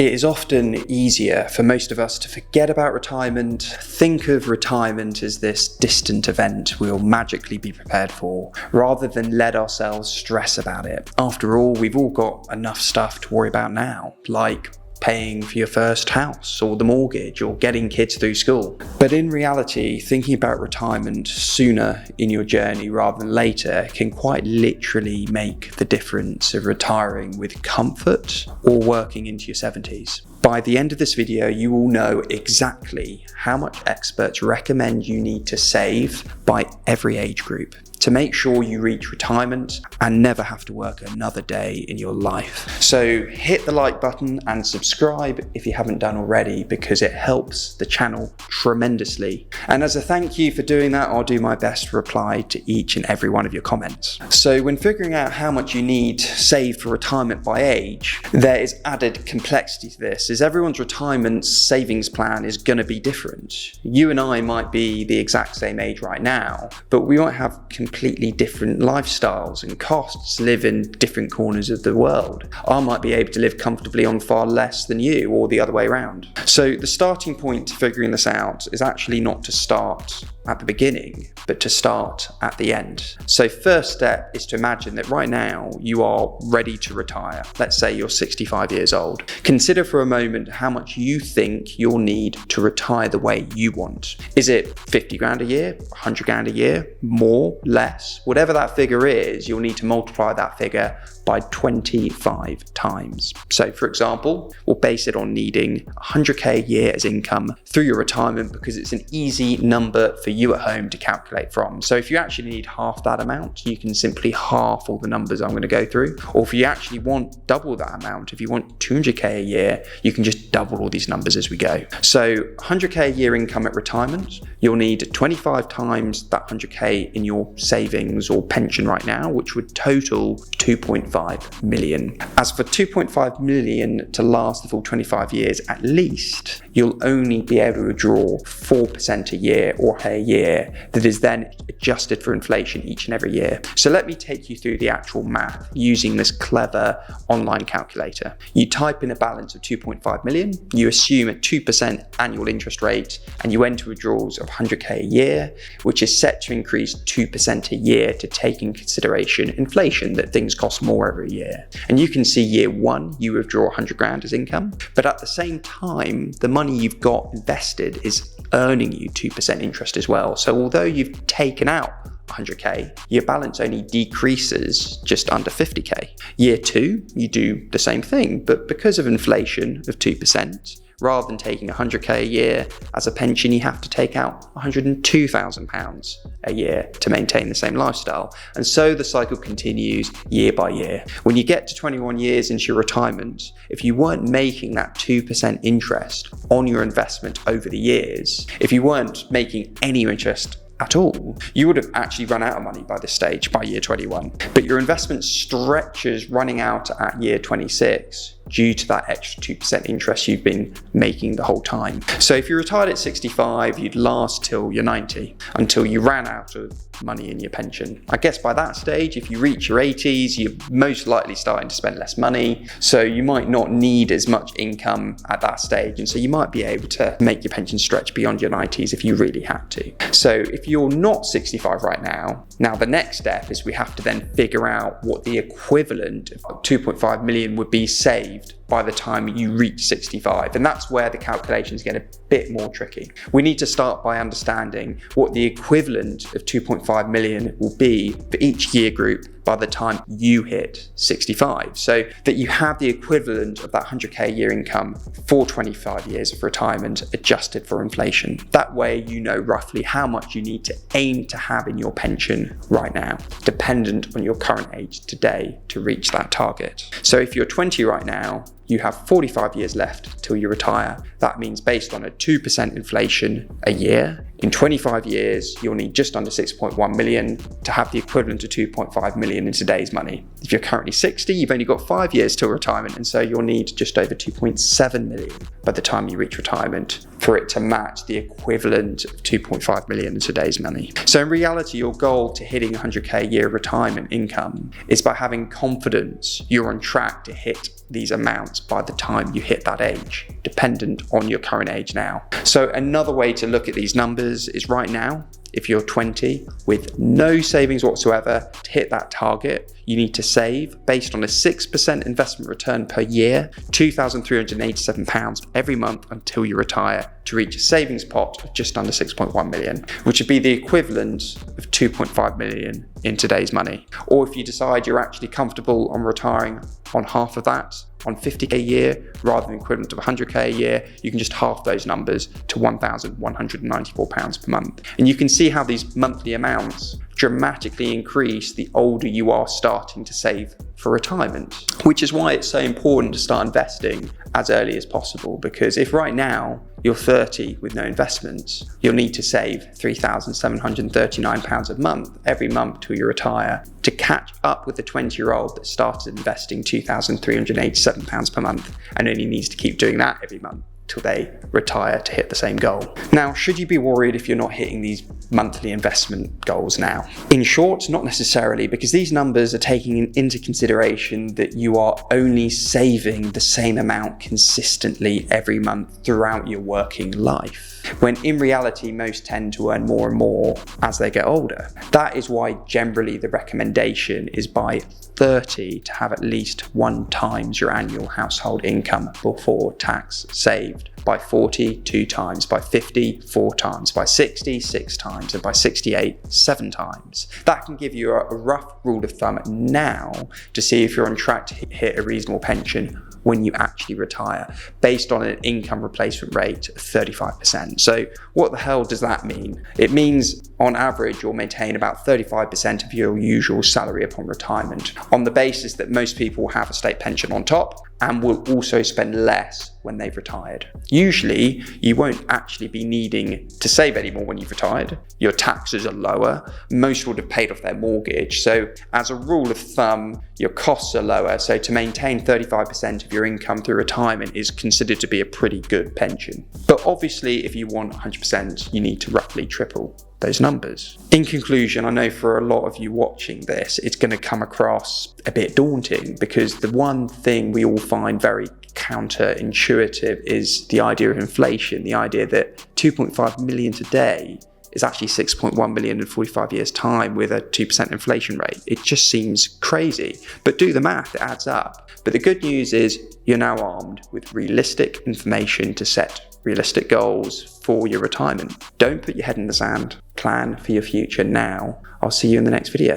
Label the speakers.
Speaker 1: It is often easier for most of us to forget about retirement, think of retirement as this distant event we'll magically be prepared for, rather than let ourselves stress about it. After all, we've all got enough stuff to worry about now, like paying for your first house or the mortgage or getting kids through school. But in reality, thinking about retirement sooner in your journey rather than later can quite literally make the difference of retiring with comfort or working into your 70s. By the end of this video, you will know exactly how much experts recommend you need to save by every age group to make sure you reach retirement and never have to work another day in your life. So hit the like button and subscribe if you haven't done already, because it helps the channel tremendously. And as a thank you for doing that, I'll do my best to reply to each and every one of your comments. So when figuring out how much you need saved for retirement by age, there is added complexity to this, as everyone's retirement savings plan is going to be different. You and I might be the exact same age right now, but we might have completely different lifestyles and costs, live in different corners of the world. I might be able to live comfortably on far less than you, or the other way around. So the starting point to figuring this out is actually not to start at the beginning, but to start at the end. So first step is to imagine that right now you are ready to retire. Let's say you're 65 years old. Consider for a moment how much you think you'll need to retire the way you want. Is it 50 grand a year, 100 grand a year, more, less? Whatever that figure is, you'll need to multiply that figure by 25 times. So for example, we'll base it on needing 100k a year as income through your retirement, because it's an easy number for you at home to calculate from. So if you actually need half that amount, you can simply half all the numbers I'm going to go through. Or if you actually want double that amount, if you want 200k a year, you can just double all these numbers as we go. So 100k a year income at retirement, you'll need 25 times that 100k in your savings or pension right now, which would total 2.5 million. As for 2.5 million to last the full 25 years at least, you'll only be able to withdraw 4% a year or a year that is then adjusted for inflation each and every year. So let me take you through the actual math using this clever online calculator. You type in a balance of 2.5 million, you assume a 2% annual interest rate, and you enter withdrawals of 100k a year, which is set to increase 2% a year to take in consideration inflation, that things cost more every year. And you can see year one, you withdraw 100 grand as income, but at the same time, the money you've got invested is earning you 2% interest as well. So although you've taken out 100k, your balance only decreases just under 50k. Year two, you do the same thing, but because of inflation of 2%, rather than taking 100k a year as a pension, you have to take out £102,000 a year to maintain the same lifestyle. And so the cycle continues year by year. When you get to 21 years into your retirement, if you weren't making that 2% interest on your investment over the years, if you weren't making any interest at all, you would have actually run out of money by this stage, by year 21. But your investment stretches running out at year 26 due to that extra 2% interest you've been making the whole time. So if you retired at 65, you'd last till you're 90, until you ran out of money in your pension. I guess by that stage, if you reach your 80s, you're most likely starting to spend less money, so you might not need as much income at that stage, and so you might be able to make your pension stretch beyond your 90s if you really had to. So if you're not 65 right now, the next step is we have to then figure out what the equivalent of 2.5 million would be saved by the time you reach 65. And that's where the calculations get a bit more tricky. We need to start by understanding what the equivalent of 2.5 million will be for each year group by the time you hit 65, so that you have the equivalent of that 100k a year income for 25 years of retirement adjusted for inflation. That way you know roughly how much you need to aim to have in your pension right now, dependent on your current age today to reach that target. So if you're 20 right now, you have 45 years left till you retire. That means based on a 2% inflation a year, in 25 years, you'll need just under 6.1 million to have the equivalent to 2.5 million in today's money. If you're currently 60, you've only got 5 years till retirement, and so you'll need just over 2.7 million by the time you reach retirement for it to match the equivalent of 2.5 million in today's money. So in reality, your goal to hitting 100k a year retirement income is by having confidence you're on track to hit these amounts by the time you hit that age, dependent on your current age now. So another way to look at these numbers is right now, if you're 20 with no savings whatsoever, to hit that target, you need to save, based on a 6% investment return per year, £2,387 every month until you retire, to reach a savings pot of just under 6.1 million, which would be the equivalent of 2.5 million in today's money. Or if you decide you're actually comfortable on retiring on half of that, on 50k a year, rather than equivalent of 100k a year, you can just half those numbers to £1,194 per month. And you can see how these monthly amounts dramatically increase the older you are starting to save for retirement, which is why it's so important to start investing as early as possible. Because if right now you're 30 with no investments, you'll need to save £3,739 a month every month till you retire to catch up with the 20-year-old that started investing £2,387 per month and only needs to keep doing that every month till they retire to hit the same goal. Now, should you be worried if you're not hitting these monthly investment goals now? In short, not necessarily, because these numbers are taking into consideration that you are only saving the same amount consistently every month throughout your working life, when in reality most tend to earn more and more as they get older. That is why generally the recommendation is by 30 to have at least 1 times your annual household income before tax saved, by 40 2 times, by 50 4 times, by 60 6 times, and by 68 7 times. That can give you a rough rule of thumb now to see if you're on track to hit a reasonable pension when you actually retire, based on an income replacement rate of 35%. So what the hell does that mean? It means on average you'll maintain about 35% of your usual salary upon retirement, on the basis that most people will have a state pension on top and will also spend less when they've retired. Usually you won't actually be needing to save anymore when you've retired. Your taxes are lower, most would have paid off their mortgage, so as a rule of thumb your costs are lower, so to maintain 35% of your income through retirement is considered to be a pretty good pension. But obviously if you want 100%, you need to roughly triple those numbers. In conclusion, I know for a lot of you watching this, it's going to come across a bit daunting, because the one thing we all find very counterintuitive is the idea of inflation, the idea that 2.5 million today is actually 6.1 million in 45 years' time with a 2% inflation rate. It just seems crazy, but do the math, it adds up. But the good news is you're now armed with realistic information to set realistic goals for your retirement. Don't put your head in the sand. Plan for your future now. I'll see you in the next video.